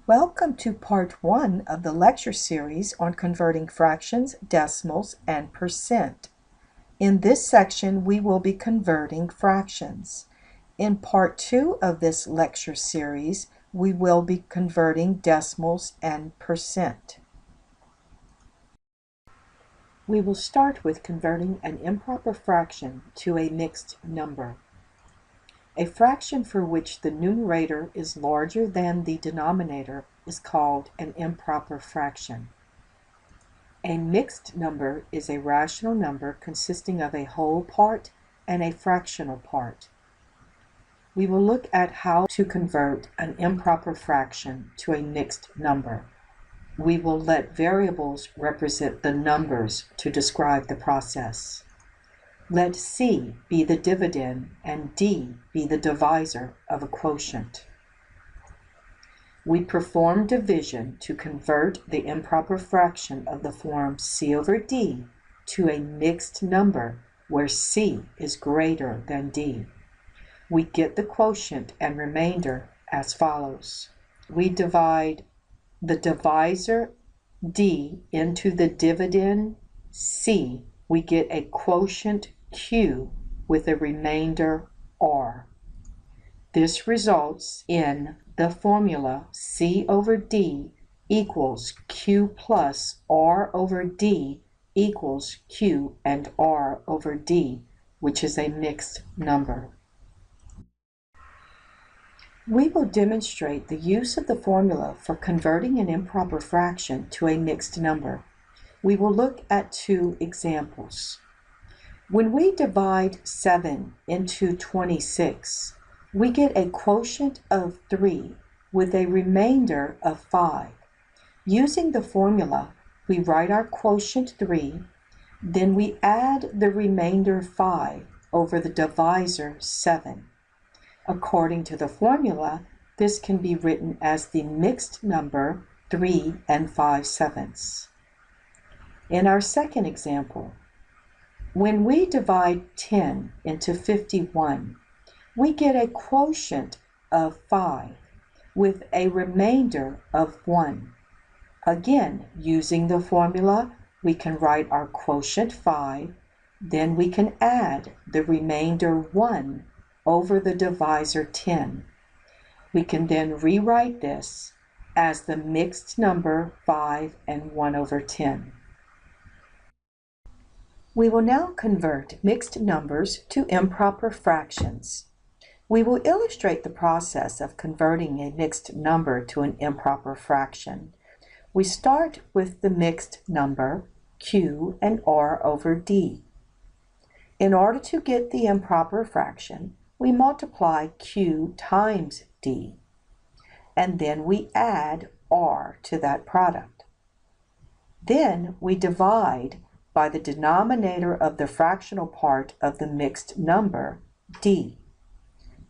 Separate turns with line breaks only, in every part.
Welcome to part 1 of the lecture series on converting fractions, decimals, and percent. In this section, we will be converting fractions. In part 2 of this lecture series, we will be converting decimals and percent. We will start with converting an improper fraction to a mixed number. A fraction for which the numerator is larger than the denominator is called an improper fraction. A mixed number is a rational number consisting of a whole part and a fractional part. We will look at how to convert an improper fraction to a mixed number. We will let variables represent the numbers to describe the process. Let C be the dividend and D be the divisor of a quotient. We perform division to convert the improper fraction of the form C over D to a mixed number where C is greater than D. We get the quotient and remainder as follows. We divide the divisor D into the dividend C. We get a quotient Q with a remainder R. This results in the formula C over D equals Q plus R over D equals Q and R over D, which is a mixed number. We will demonstrate the use of the formula for converting an improper fraction to a mixed number. We will look at two examples. When we divide 7 into 26, we get a quotient of 3 with a remainder of 5. Using the formula, we write our quotient 3, then we add the remainder 5 over the divisor 7. According to the formula, this can be written as the mixed number 3 and 5/7. In our second example, when we divide 10 into 51, we get a quotient of 5 with a remainder of 1. Again, using the formula, we can write our quotient 5, then we can add the remainder 1 over the divisor 10. We can then rewrite this as the mixed number 5 and 1 over 10. We will now convert mixed numbers to improper fractions. We will illustrate the process of converting a mixed number to an improper fraction. We start with the mixed number Q and R over D. In order to get the improper fraction, we multiply Q times D, and then we add R to that product. Then we divide by the denominator of the fractional part of the mixed number, D.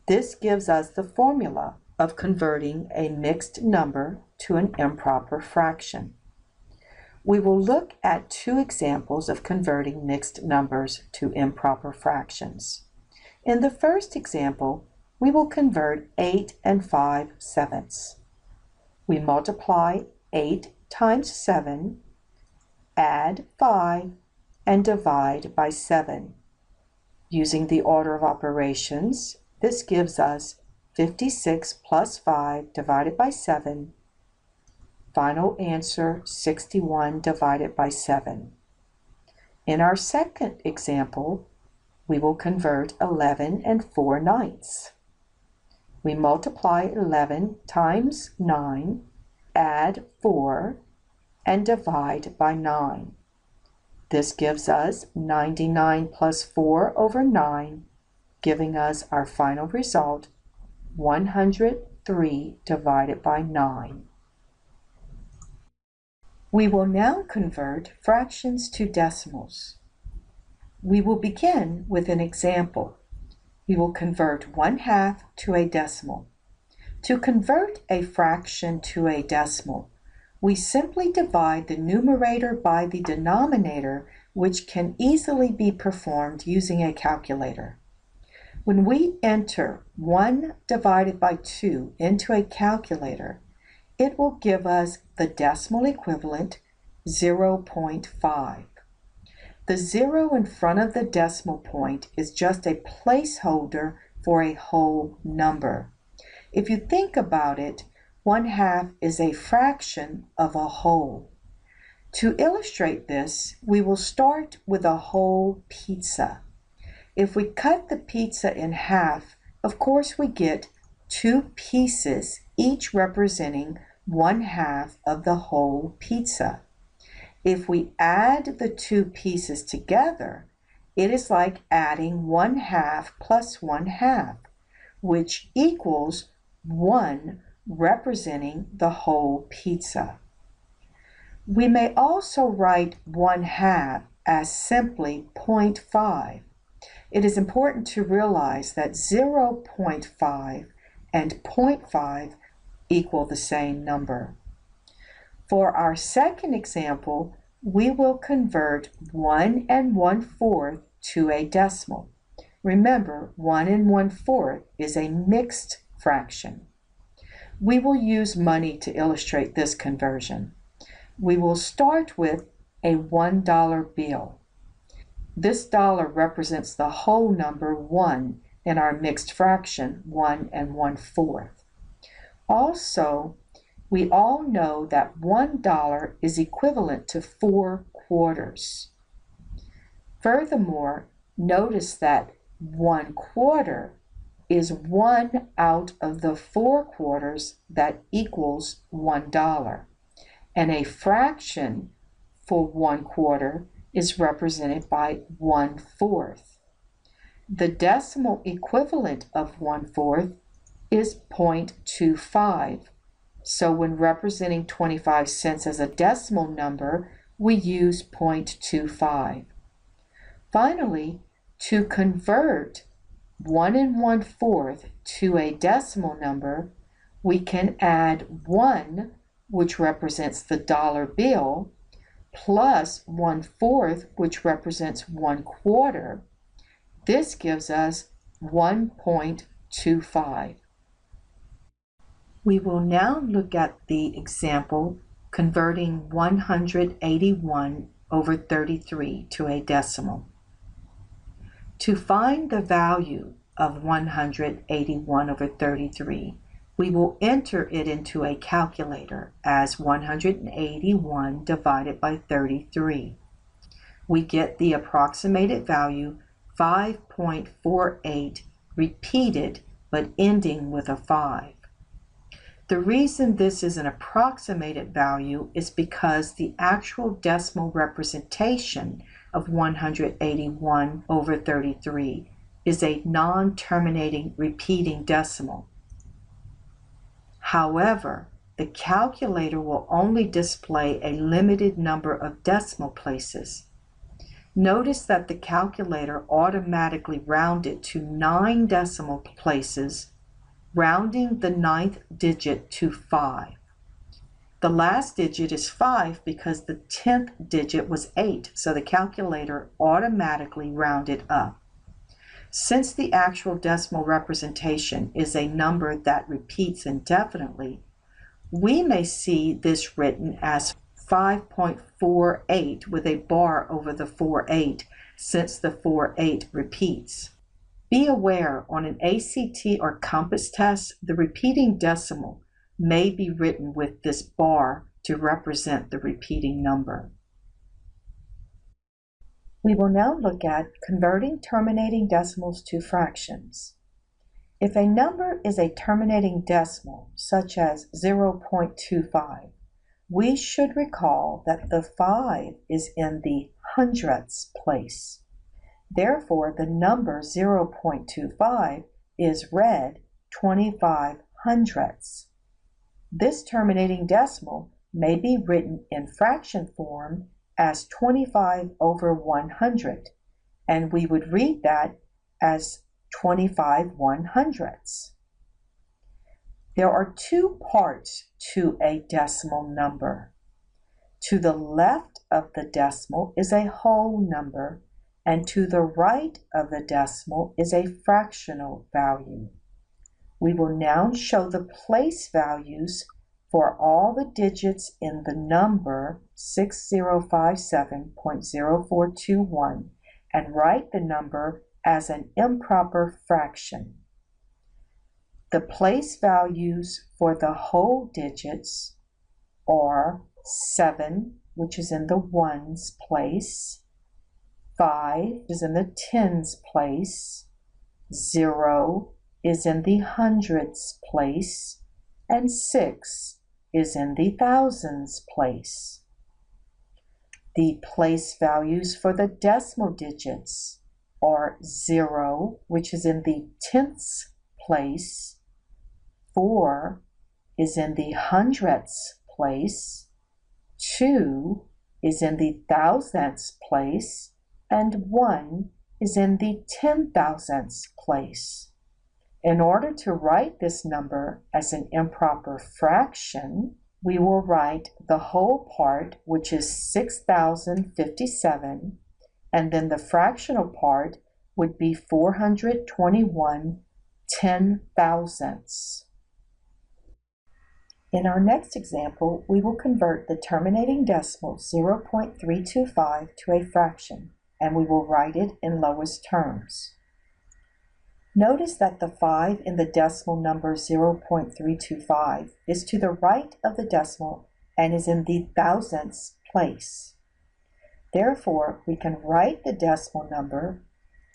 This gives us the formula of converting a mixed number to an improper fraction. We will look at two examples of converting mixed numbers to improper fractions. In the first example, we will convert 8 and 5/7. We multiply 8 times 7, add 5, and divide by 7. Using the order of operations, this gives us 56 plus 5 divided by 7. Final answer, 61 divided by 7. In our second example, we will convert 11 and 4/9. We multiply 11 times 9, add 4, and divide by 9. This gives us 99 plus 4 over 9, giving us our final result, 103 divided by 9. We will now convert fractions to decimals. We will begin with an example. We will convert 1/2 to a decimal. To convert a fraction to a decimal, we simply divide the numerator by the denominator, which can easily be performed using a calculator. When we enter 1 divided by 2 into a calculator, it will give us the decimal equivalent 0.5. The 0 in front of the decimal point is just a placeholder for a whole number. If you think about it, 1/2 is a fraction of a whole. To illustrate this, we will start with a whole pizza. If we cut the pizza in half, of course we get 2 pieces, each representing 1/2 of the whole pizza. If we add the 2 pieces together, it is like adding 1/2 plus 1/2, which equals 1 representing the whole pizza. We may also write 1/2 as simply 0.5. It is important to realize that 0.5 and 0.5 equal the same number. For our second example, we will convert 1 1/4 to a decimal. Remember, 1 1/4 is a mixed fraction. We will use money to illustrate this conversion. We will start with a $1 bill. This dollar represents the whole number 1 in our mixed fraction, 1 1/4. Also, we all know that $1 is equivalent to 4 quarters. Furthermore, notice that 1/4 is 1 out of the 4 quarters that equals $1. And a fraction for 1/4 is represented by 1/4. The decimal equivalent of 1/4 is 0.25. So when representing 25 cents as a decimal number, we use 0.25. Finally, to convert 1 1/4 to a decimal number, we can add 1, which represents the dollar bill, plus 1/4, which represents 1/4. This gives us 1.25. We will now look at the example converting 181/33 to a decimal. To find the value of 181/33, we will enter it into a calculator as 181 divided by 33. We get the approximated value 5.48 repeated but ending with a 5. The reason this is an approximated value is because the actual decimal representation of 181/33 is a non-terminating repeating decimal. However, the calculator will only display a limited number of decimal places. Notice that the calculator automatically rounded to 9 decimal places, rounding the 9th digit to 5. The last digit is 5 because the 10th digit was 8, so the calculator automatically rounded up. Since the actual decimal representation is a number that repeats indefinitely, we may see this written as 5.48 with a bar over the 48 since the 48 repeats. Be aware, on an ACT or Compass test, the repeating decimal may be written with this bar to represent the repeating number. We will now look at converting terminating decimals to fractions. If a number is a terminating decimal, such as 0.25, we should recall that the 5 is in the hundredths place. Therefore, the number 0.25 is read 25 hundredths. This terminating decimal may be written in fraction form as 25/100, and we would read that as 25 100ths. There are 2 parts to a decimal number. To the left of the decimal is a whole number, and to the right of the decimal is a fractional value. We will now show the place values for all the digits in the number 6057.0421 and write the number as an improper fraction. The place values for the whole digits are 7, which is in the ones place, 5 is in the tens place, 0 is in the hundreds place, and 6 is in the thousands place. The place values for the decimal digits are 0, which is in the tenths place, 4 is in the hundredths place, 2 is in the thousandths place, and 1 is in the 10,000ths place. In order to write this number as an improper fraction, we will write the whole part, which is 6,057, and then the fractional part would be 421 10,000ths. In our next example, we will convert the terminating decimal 0.325 to a fraction, and we will write it in lowest terms. Notice that the 5 in the decimal number 0.325 is to the right of the decimal and is in the thousandths place. Therefore, we can write the decimal number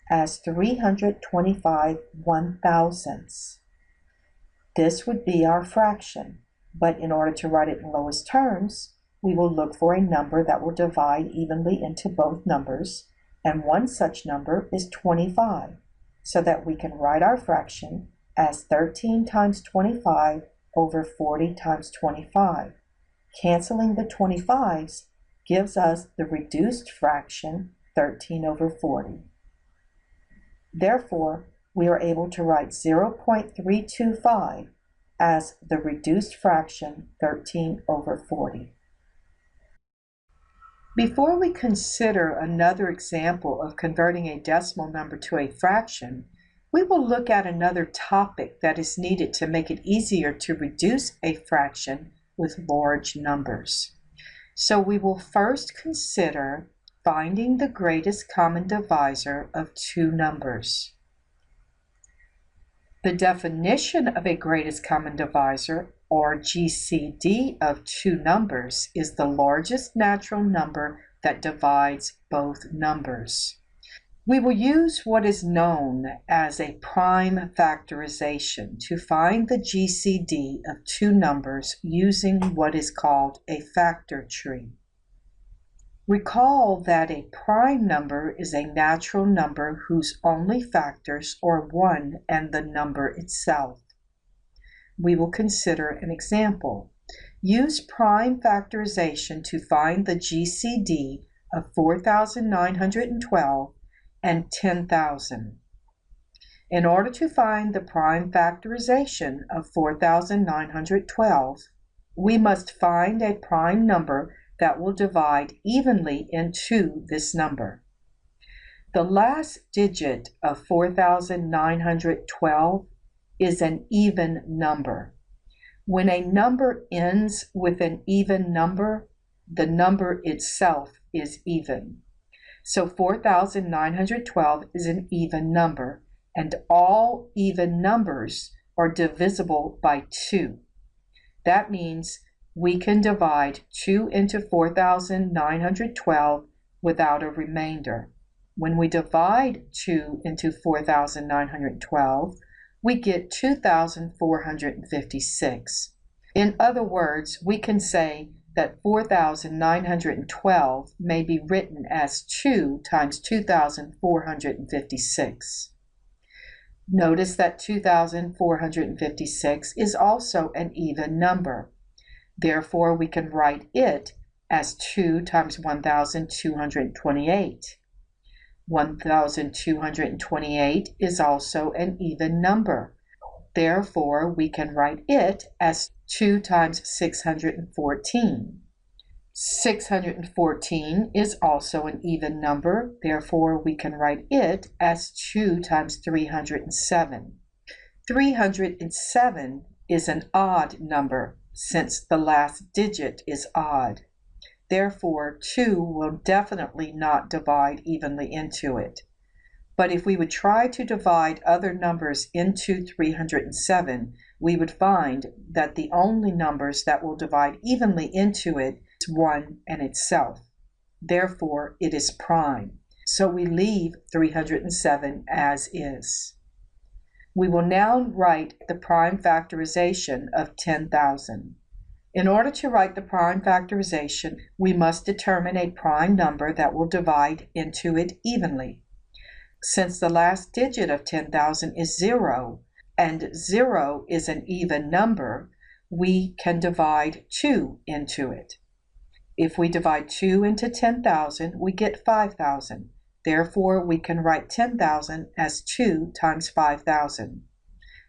as 325 1,000ths. This would be our fraction, but in order to write it in lowest terms, we will look for a number that will divide evenly into both numbers, and one such number is 25, so that we can write our fraction as 13 times 25 over 40 times 25. Canceling the 25s gives us the reduced fraction 13 over 40. Therefore, we are able to write 0.325 as the reduced fraction 13 over 40. Before we consider another example of converting a decimal number to a fraction, we will look at another topic that is needed to make it easier to reduce a fraction with large numbers. So we will first consider finding the greatest common divisor of two numbers. The definition of a greatest common divisor, or GCD, of two numbers is the largest natural number that divides both numbers. We will use what is known as a prime factorization to find the GCD of two numbers using what is called a factor tree. Recall that a prime number is a natural number whose only factors are 1 and the number itself. We will consider an example. Use prime factorization to find the GCD of 4,912 and 10,000. In order to find the prime factorization of 4,912, we must find a prime number that will divide evenly into this number. The last digit of 4,912 is an even number. When a number ends with an even number, the number itself is even. So 4,912 is an even number, and all even numbers are divisible by 2. That means we can divide 2 into 4,912 without a remainder. When we divide 2 into 4,912, we get 2,456. In other words, we can say that 4,912 may be written as 2 times 2,456. Notice that 2,456 is also an even number. Therefore, we can write it as 2 times 1,228. 1,228 is also an even number. Therefore, we can write it as 2 times 614. 614 is also an even number. Therefore, we can write it as 2 times 307. 307 is an odd number. since the last digit is odd. Therefore, 2 will definitely not divide evenly into it. But if we would try to divide other numbers into 307, we would find that the only numbers that will divide evenly into it is 1 and itself. Therefore, it is prime. So we leave 307 as is. We will now write the prime factorization of 10,000. In order to write the prime factorization, we must determine a prime number that will divide into it evenly. Since the last digit of 10,000 is 0, and 0 is an even number, we can divide 2 into it. If we divide 2 into 10,000, we get 5,000. Therefore, we can write 10,000 as 2 times 5,000.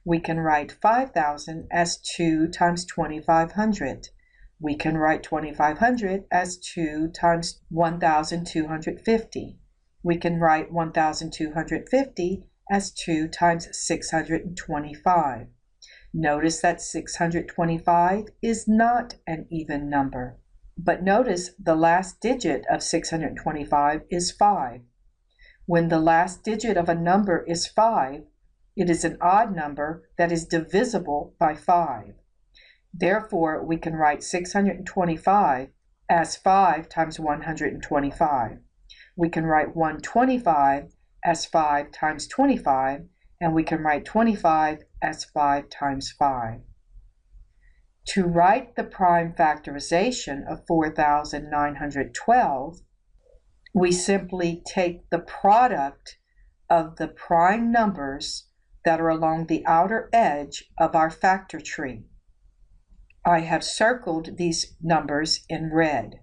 We can write 5,000 as 2 times 2,500. We can write 2,500 as 2 times 1,250. We can write 1,250 as 2 times 625. Notice that 625 is not an even number. But notice the last digit of 625 is 5. When the last digit of a number is 5, it is an odd number that is divisible by 5. Therefore, we can write 625 as 5 times 125. We can write 125 as 5 times 25, and we can write 25 as 5 times 5. To write the prime factorization of 4,912, we simply take the product of the prime numbers that are along the outer edge of our factor tree. I have circled these numbers in red.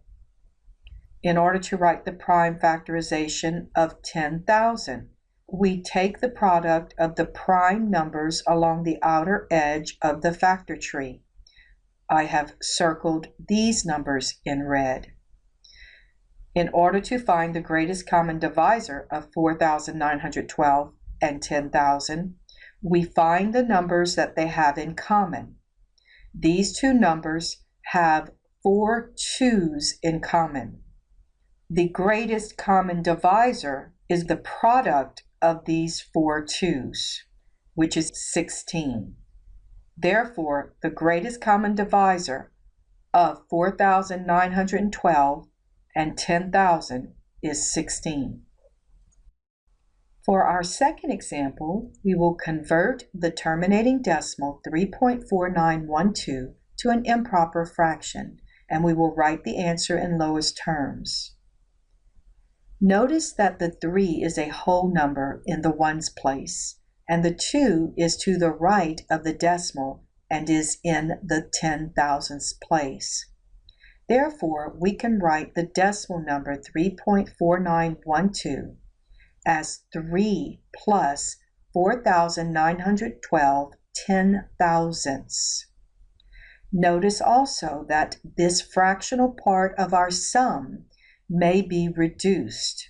In order to write the prime factorization of 10,000, we take the product of the prime numbers along the outer edge of the factor tree. I have circled these numbers in red. In order to find the greatest common divisor of 4,912 and 10,000, we find the numbers that they have in common. These two numbers have 4 2's in common. The greatest common divisor is the product of these 4 2's, which is 16. Therefore, the greatest common divisor of 4,912 and 10,000 is 16. For our second example, we will convert the terminating decimal 3.4912 to an improper fraction, and we will write the answer in lowest terms. Notice that the 3 is a whole number in the ones place, and the 2 is to the right of the decimal and is in the 10,000ths place. Therefore, we can write the decimal number 3.4912 as 3 plus 4,912 10,000ths. Notice also that this fractional part of our sum may be reduced.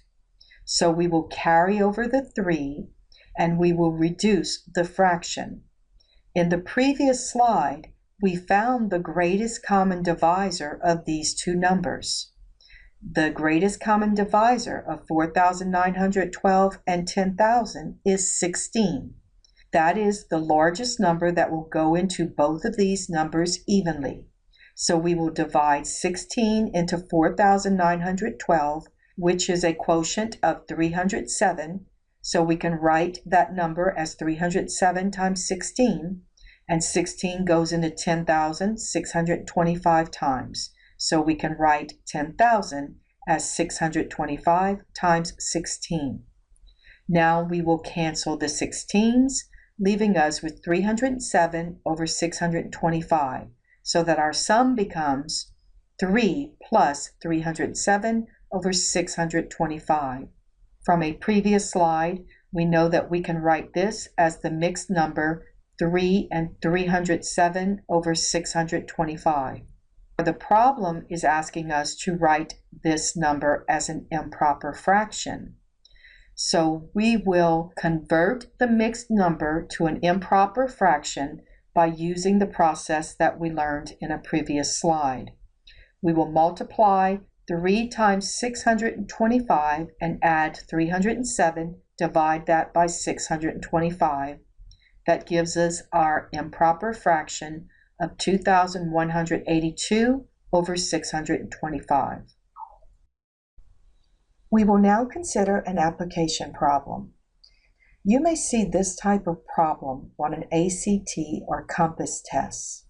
So we will carry over the 3 and we will reduce the fraction. In the previous slide, we found the greatest common divisor of these two numbers. The greatest common divisor of 4,912 and 10,000 is 16. That is the largest number that will go into both of these numbers evenly. So we will divide 16 into 4,912, which is a quotient of 307. So we can write that number as 307 times 16, and 16 goes into 10,625 times. So we can write 10,000 as 625 times 16. Now we will cancel the 16s, leaving us with 307 over 625, so that our sum becomes 3 plus 307 over 625. From a previous slide, we know that we can write this as the mixed number 3 and 307 over 625. The problem is asking us to write this number as an improper fraction. So we will convert the mixed number to an improper fraction by using the process that we learned in a previous slide. We will multiply 3 times 625 and add 307, divide that by 625. That gives us our improper fraction of 2,182 over 625. We will now consider an application problem. You may see this type of problem on an ACT or COMPASS test.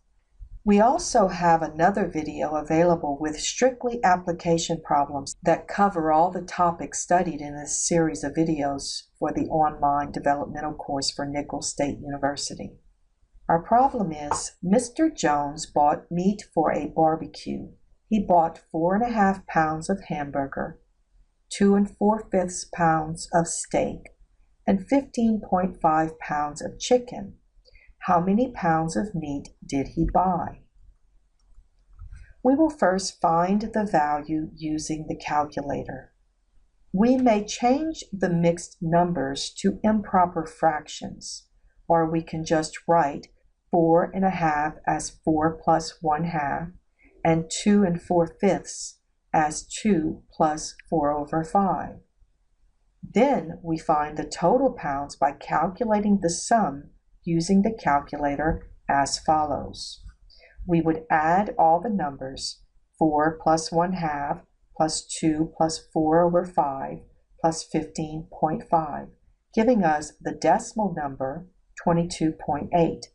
We also have another video available with strictly application problems that cover all the topics studied in this series of videos for the online developmental course for Nicholls State University. Our problem is, Mr. Jones bought meat for a barbecue. He bought 4.5 pounds of hamburger, 2 4/5 pounds of steak, and 15.5 pounds of chicken. How many pounds of meat did he buy? We will first find the value using the calculator. We may change the mixed numbers to improper fractions, or we can just write 4.5 as 4 plus 1/2, and 2 4/5 as 2 plus 4 over 5. Then we find the total pounds by calculating the sum using the calculator as follows. We would add all the numbers, 4 plus 1/2 plus 2 plus 4 over 5 plus 15.5, giving us the decimal number 22.8.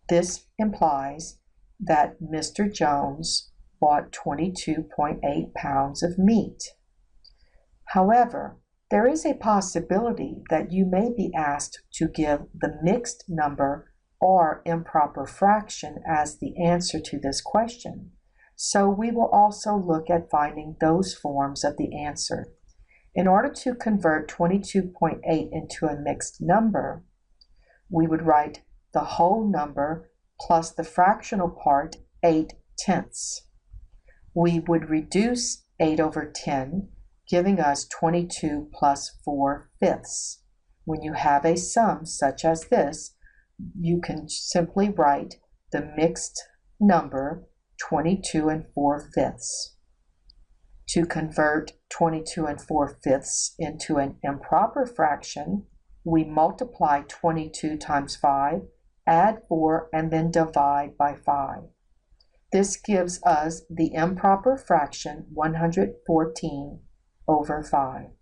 This implies that Mr. Jones bought 22.8 pounds of meat. However, there is a possibility that you may be asked to give the mixed number or improper fraction as the answer to this question. So we will also look at finding those forms of the answer. In order to convert 22.8 into a mixed number, we would write the whole number plus the fractional part 8/10. We would reduce 8 over 10, giving us 22 plus 4/5. When you have a sum such as this, you can simply write the mixed number 22 4/5. To convert 22 4/5 into an improper fraction, we multiply 22 times 5, add 4, and then divide by 5. This gives us the improper fraction 114 over 5.